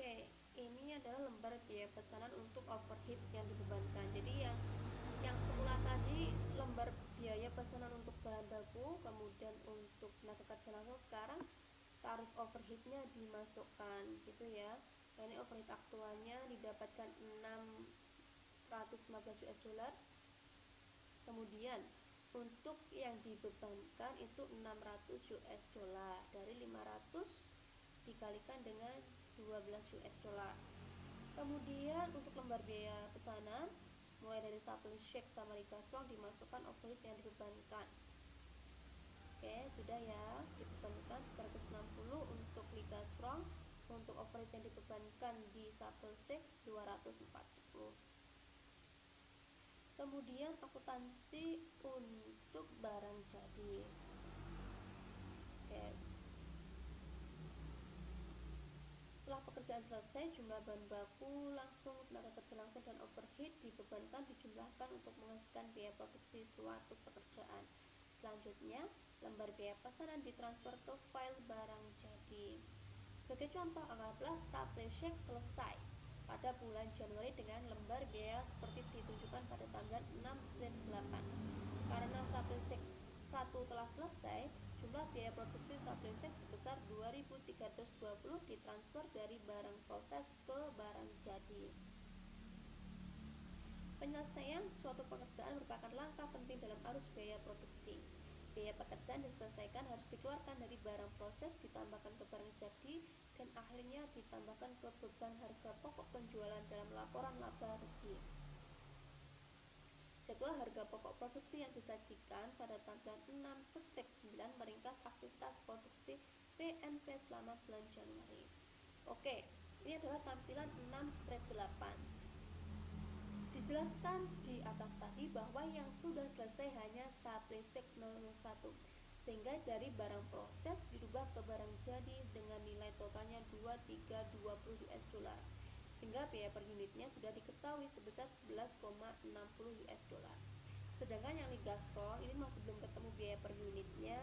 Oke, ini adalah lembar biaya pesanan untuk overhead yang dibebankan. Jadi yang semula tadi lembar biaya pesanan untuk bahan baku, kemudian untuk tenaga kerja langsung, sekarang tarif overheadnya dimasukkan gitu ya. Nah, ini overhead aktualnya didapatkan 615 US dollar. Kemudian untuk yang dibebankan itu 600 US dollar. Dari 500 dikalikan dengan 12 US dollar. Kemudian untuk lembar biaya pesanan mulai dari supply check sama ligasong dimasukkan overhead yang dibebankan. Oke, sudah ya, dibebankan 360 untuk ligasong, untuk overhead yang dibebankan di supply check 240. Kemudian akuntansi untuk barang jadi. Oke. Setelah pekerjaan selesai, jumlah bahan baku langsung, tenaga kerja langsung, dan overhead dibebankan dijumlahkan untuk menghasilkan biaya produksi suatu pekerjaan. Selanjutnya, lembar biaya pesanan ditransfer ke file barang jadi. Sebagai contoh, anggaplah supply check selesai pada bulan Januari dengan lembar biaya seperti ditunjukkan pada tampilan 6/8. Karena supply check 1 telah selesai, jumlah biaya produksi supply check sebesar 2.320 ditransfer dari barang proses ke barang jadi. Penyelesaian suatu pekerjaan merupakan langkah penting dalam arus biaya produksi. Biaya pekerjaan diselesaikan harus dikeluarkan dari barang proses, ditambahkan ke barang jadi, dan akhirnya ditambahkan ke beban harga pokok penjualan dalam laporan laba rugi. Jadwal harga pokok produksi yang disajikan pada tampilan 6/9 meringkas aktivitas produksi PNP selama bulan Januari. Oke, ini adalah tampilan 6/8. Dijelaskan di atas tadi bahwa yang sudah selesai hanya supply check 001, sehingga dari barang proses dirubah ke barang jadi dengan nilai totalnya 2320 US dollar. Sehingga biaya per unitnya sudah diketahui sebesar 11,60 US dollar. Sedangkan yang ligasong ini masih belum ketemu biaya per unitnya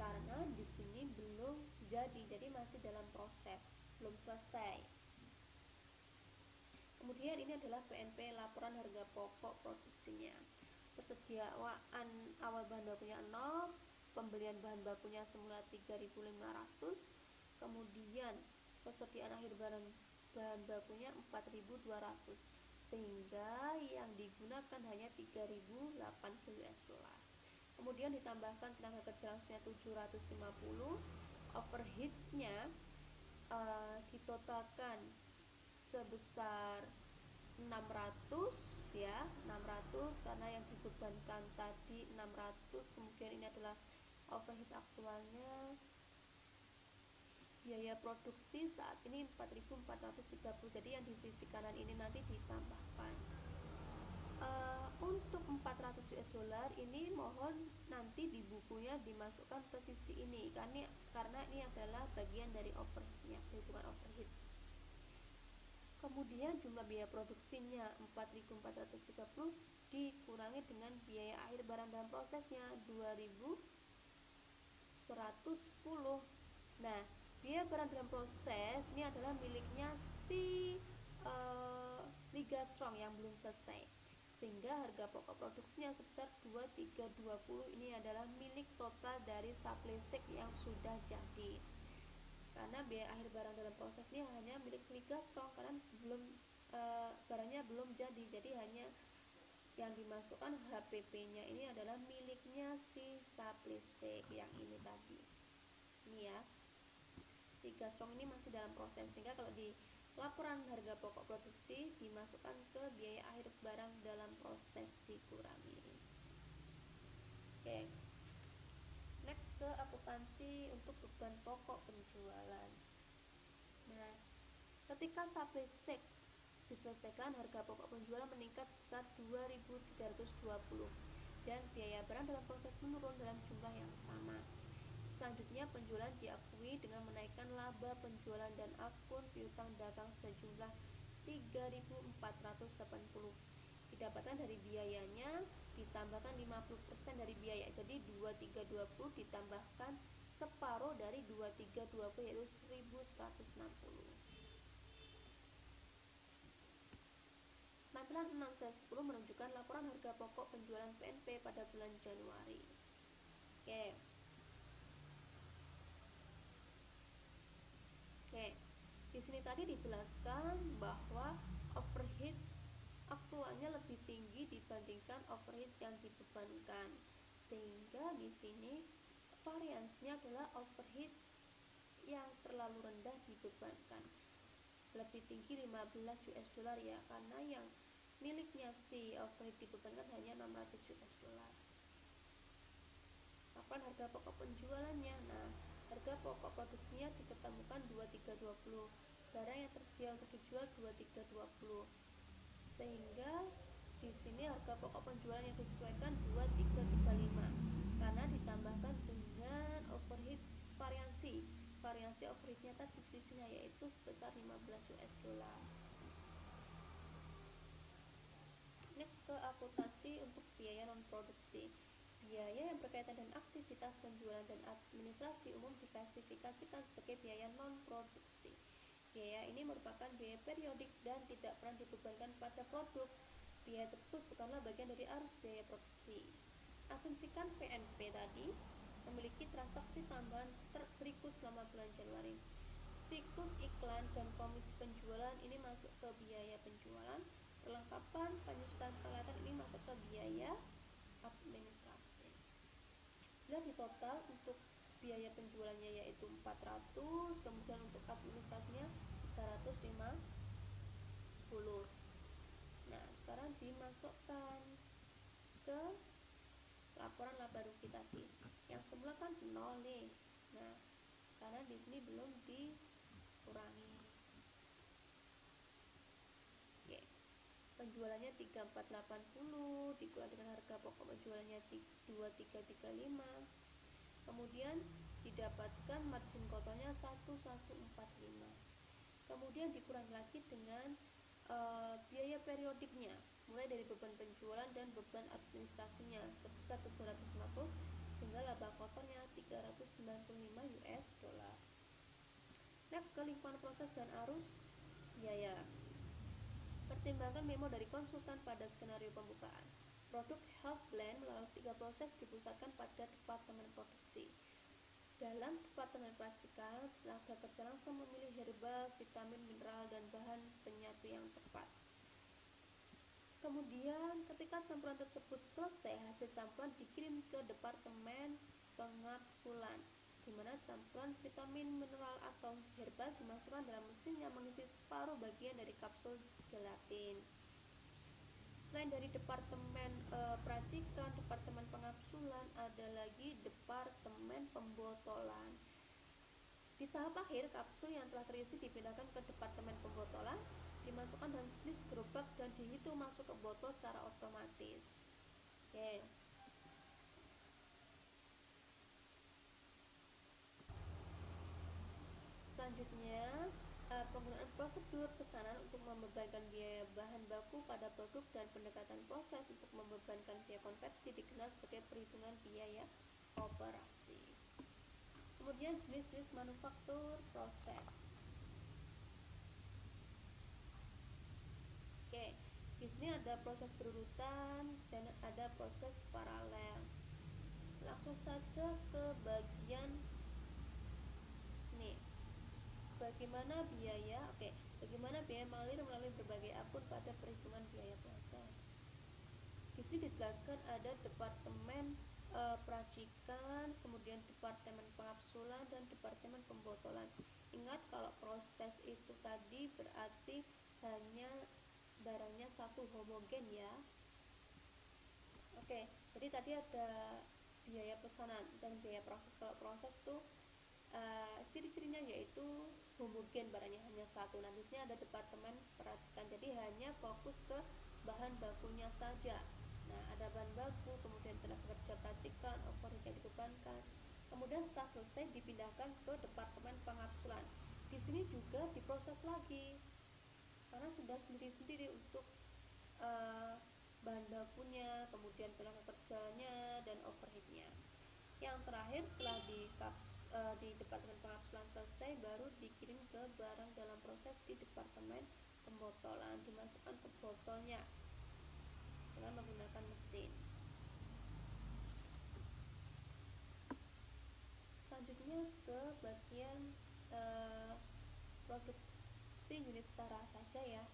karena di sini belum jadi masih dalam proses, belum selesai. Kemudian ini adalah PNP, laporan harga pokok produksinya. Persediaan awal bahan bakunya 0, pembelian bahan bakunya semula 3.500, kemudian persediaan akhir bahan bakunya 4.200, sehingga yang digunakan hanya 3.080 US dollar. Kemudian ditambahkan tenaga kerja langsungnya 750, overheadnya ditotalkan sebesar 600 ya, 600 karena yang dibebankan tadi 600, kemudian ini adalah overhead aktualnya. Biaya produksi saat ini 4.430, jadi yang di sisi kanan ini nanti ditambahkan. Untuk 400 US dollar ini mohon nanti di bukunya dimasukkan ke sisi ini karena ini adalah bagian dari overheadnya, perhitungan overhead. Kemudian jumlah biaya produksinya 4.430 dikurangi dengan biaya akhir barang dalam prosesnya 2.110. Nah, biaya barang dalam proses ini adalah miliknya si ligasong yang belum selesai, sehingga harga pokok produksinya sebesar 2.320 ini adalah milik total dari supply check yang sudah jadi. Karena biaya akhir barang dalam proses ini hanya milik ligasong karena barangnya belum jadi hanya yang dimasukkan HPP-nya ini adalah miliknya si supply check yang ini tadi. Ini ya, ligasong ini masih dalam proses, sehingga kalau di laporan harga pokok produksi dimasukkan ke biaya akhir barang dalam proses dikurangi. Oke. Next ke akuntansi untuk beban pokok penjualan. Nah, ketika supply check diselesaikan, harga pokok penjualan meningkat sebesar 2.320 dan biaya barang dalam proses menurun dalam jumlah yang sama. Selanjutnya, penjualan diakui dengan menaikkan laba penjualan dan akun piutang dagang sejumlah 3.480. Didapatkan dari biayanya ditambahkan 50% dari biaya, jadi 2.320 ditambahkan separuh dari 2.320 yaitu 1.160. Sedangkan 6/10 menunjukkan laporan harga pokok penjualan PNP pada bulan Januari. Oke. Di sini tadi dijelaskan bahwa overhead aktualnya lebih tinggi dibandingkan overhead yang dibebankan. Sehingga di sini variansinya adalah overhead yang terlalu rendah dibebankan. Lebih tinggi 15 US dollar ya, karena yang miliknya si overhead dibebankan hanya 600 US dollar. Kapan harga pokok penjualannya? Nah, harga pokok produksinya diketemukan 2320, barang yang tersedia untuk dijual 2320, sehingga di sini harga pokok penjualan yang disesuaikan 2335 karena ditambahkan dengan overhead variansi overheadnya tadi selisihnya yaitu sebesar 15 US dollar. Next ke akuntansi untuk biaya non produksi. Biaya yang berkaitan dengan aktivitas penjualan dan administrasi umum diklasifikasikan sebagai biaya non-produksi. Biaya ini merupakan biaya periodik dan tidak pernah dibebankan pada produk. Biaya tersebut bukanlah bagian dari arus biaya produksi. Asumsikan PNP tadi memiliki transaksi tambahan berikut selama bulan Januari. Siklus iklan dan komisi penjualan ini masuk ke biaya penjualan. Perlengkapan penyusutan peralatan ini masuk ke biaya administrasi. Bila di total untuk biaya penjualannya yaitu 400, kemudian untuk administrasinya 350. Nah, sekarang dimasukkan ke laporan laba rugi tadi. Yang semula kan 0 nih. Nah, karena di sini belum dikurangi. Oke. Penjualannya 3480 dikurangi dengan harga pokok penjualannya 2335. Kemudian didapatkan margin kotornya 1145. Kemudian dikurangi lagi dengan biaya periodiknya, mulai dari beban penjualan dan beban administrasinya sebesar 750, sehingga laba kotornya 395 US dollar. Next ke lingkungan proses dan arus biaya. Pertimbangkan memo dari konsultan pada skenario pembukaan. Produk Health Blend melalui 3 proses dipusatkan pada departemen produksi. Dalam departemen peracikan, tenaga kerja langsung memilih herba, vitamin, mineral, dan bahan penyatu yang tepat. Kemudian ketika campuran tersebut selesai, hasil campuran dikirim ke departemen pengapsulan, di mana campuran vitamin, mineral, atau herba dimasukkan dalam mesin yang mengisi separuh bagian dari kapsul gelatin. Selain dari departemen peracikan, departemen pengapsulan, ada lagi departemen pembotolan. Di tahap akhir, kapsul yang telah terisi dipindahkan ke departemen pembotolan, dimasukkan dalam slis gerobak dan dihitung masuk ke botol secara otomatis. Oke. Selanjutnya, penggunaan prosedur pesanan untuk membebankan biaya bahan baku pada produk dan pendekatan proses untuk membebankan biaya konversi dikenal sebagai perhitungan biaya operasi. Kemudian jenis-jenis manufaktur proses. Oke, di sini ada proses berurutan dan ada proses paralel. Langsung saja ke bagian nih. Bagaimana biaya? Oke, bagaimana biaya mengalir melalui berbagai akun pada perhitungan biaya proses. Di sini dijelaskan ada departemen peracikan, kemudian departemen pengapsulan dan departemen pembotolan. Ingat kalau proses itu tadi berarti hanya barangnya satu homogen ya. Oke, jadi tadi ada biaya pesanan dan biaya proses. Kalau proses itu ciri-cirinya yaitu homogen, barangnya hanya satu. Nah, di sini ada departemen peracikan, jadi hanya fokus ke bahan bakunya saja. Nah, ada bahan baku, kemudian tenaga kerja peracikan, overhead yang dibebankan. Kemudian setelah selesai dipindahkan ke departemen pengapsulan. Di sini juga diproses lagi, karena sudah sendiri-sendiri untuk bahan bakunya, kemudian tenaga kerjanya dan overheadnya. Yang terakhir setelah di departemen pengapsulan selesai, baru dikirim ke barang dalam proses di departemen pembotolan, dimasukkan ke botolnya. dengan menggunakan mesin. Selanjutnya ke bagian produksi unit setara saja ya.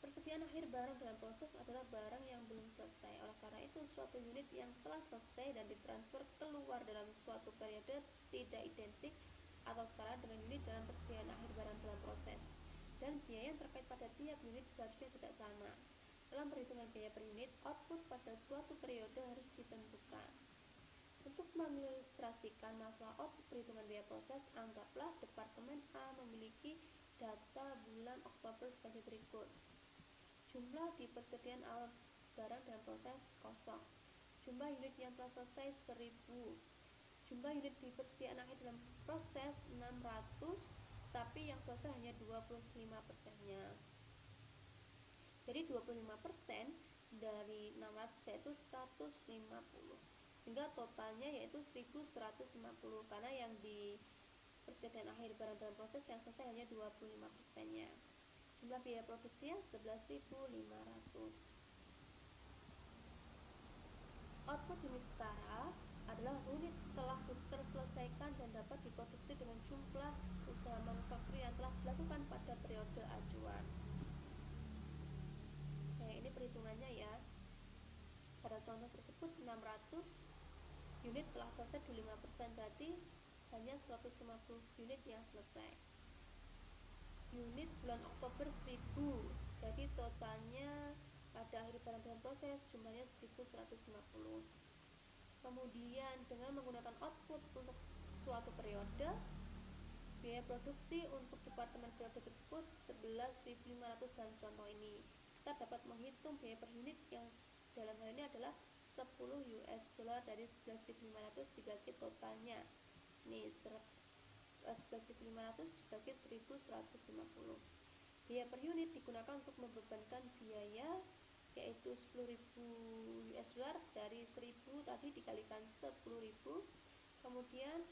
Persediaan akhir barang dalam proses adalah barang yang belum selesai. Oleh karena itu, suatu unit yang telah selesai dan ditransfer keluar dalam suatu periode tidak identik atau setara dengan unit dalam persediaan akhir barang dalam proses. Dan biaya yang terkait pada tiap unit seharusnya tidak sama. Dalam perhitungan biaya per unit, output pada suatu periode harus ditentukan. Untuk mengilustrasikan masalah output perhitungan biaya proses, anggaplah Departemen A memiliki data bulan Oktober sebagai berikut. Jumlah di persediaan awal barang dalam proses kosong. Jumlah unit yang telah selesai 1000. Jumlah unit di persediaan akhir dalam proses 600, tapi yang selesai hanya 25%-nya. Jadi 25% dari 600 yaitu 150. Sehingga totalnya yaitu 1150, karena yang di persediaan akhir barang dalam proses yang selesai hanya 25%-nya. Jumlah biaya produksinya 11.500. Output unit setara adalah unit telah terselesaikan dan dapat diproduksi dengan jumlah usaha manufaktur yang telah dilakukan pada periode acuan. Kayak ini perhitungannya ya. Pada contoh tersebut 600 unit telah selesai 25%, berarti hanya 150 unit yang selesai. Unit bulan Oktober 1000, jadi totalnya pada akhir barang dalam proses jumlahnya 1150. Kemudian dengan menggunakan output untuk suatu periode, biaya produksi untuk departemen periode tersebut 11.500 dalam contoh ini. Kita dapat menghitung biaya per unit yang dalam hal ini adalah 10 US dollar dari 11.500 dibagi totalnya. Ini 11.500 dibagi 1.150. Biaya per unit digunakan untuk membebankan biaya, yaitu 10.000 US dollar dari 1.000 tadi dikalikan 10.000. Kemudian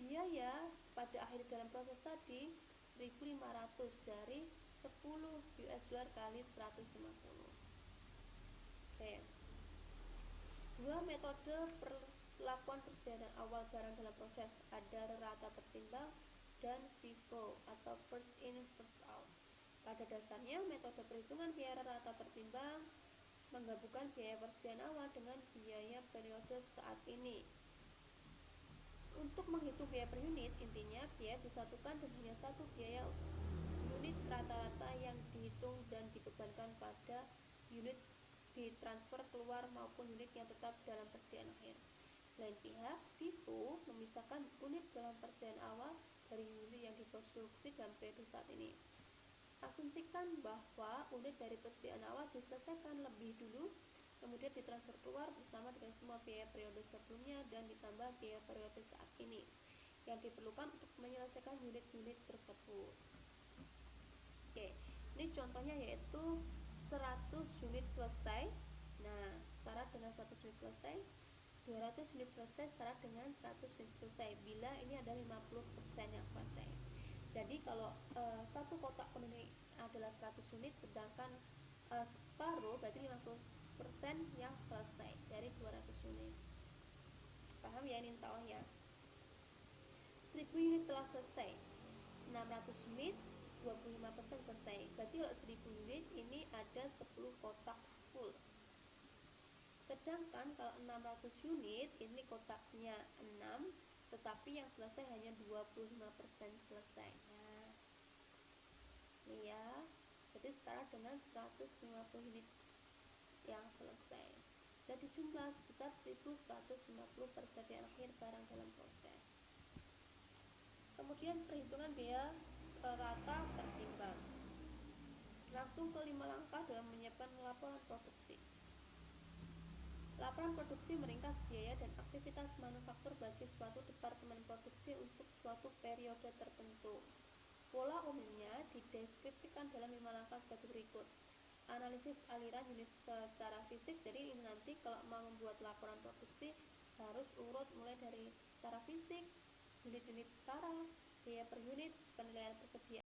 biaya pada akhir dalam proses tadi 1.500 dari 10 US dollar kali 150. Oke. Dua metode perlakuan persediaan awal barang dalam proses, ada rata tertimbang dan FIFO atau first in first out. Pada dasarnya, metode perhitungan biaya rata tertimbang menggabungkan biaya persediaan awal dengan biaya periode saat ini. Untuk menghitung biaya per unit, intinya biaya disatukan dan hanya satu biaya unit rata-rata yang dihitung dan dibebankan pada unit ditransfer keluar maupun unit yang tetap dalam persediaan akhir. Lain pihak, FIFO memisahkan unit dalam persediaan awal dari unit yang diproduksi dalam periode saat ini. Asumsikan bahwa unit dari persediaan awal diselesaikan lebih dulu, kemudian ditransfer keluar bersama dengan semua biaya periode sebelumnya dan ditambah biaya periode saat ini yang diperlukan untuk menyelesaikan unit-unit tersebut. Oke, ini contohnya yaitu 100 unit selesai. Nah, setara dengan 100 unit selesai. 200 unit selesai setara dengan 100 unit selesai bila ini ada 50% yang selesai. Jadi kalau satu kotak penuh ini adalah 100 unit, sedangkan separuh berarti 50% yang selesai dari 200 unit. Paham ya ini insya Allah ya. 1000 unit telah selesai, 600 unit 25% selesai. Berarti kalau 1000 unit ini ada 10 kotak full. Sedangkan kalau 600 unit ini kotaknya 6, tetapi yang selesai hanya 25% selesai. Nah, ini ya. Jadi setara dengan 150 unit yang selesai. Jadi jumlah sebesar 1150 persediaan akhir barang dalam proses. Kemudian perhitungan biaya rata tertimbang. Langsung ke 5 langkah dalam menyiapkan laporan produksi. Laporan produksi meringkas biaya dan aktivitas manufaktur bagi suatu departemen produksi untuk suatu periode tertentu. Pola umumnya dideskripsikan dalam 5 langkah sebagai berikut. Analisis aliran unit secara fisik, jadi ini nanti kalau mau membuat laporan produksi harus urut mulai dari secara fisik, unit-unit setara, biaya per unit, penilaian persediaan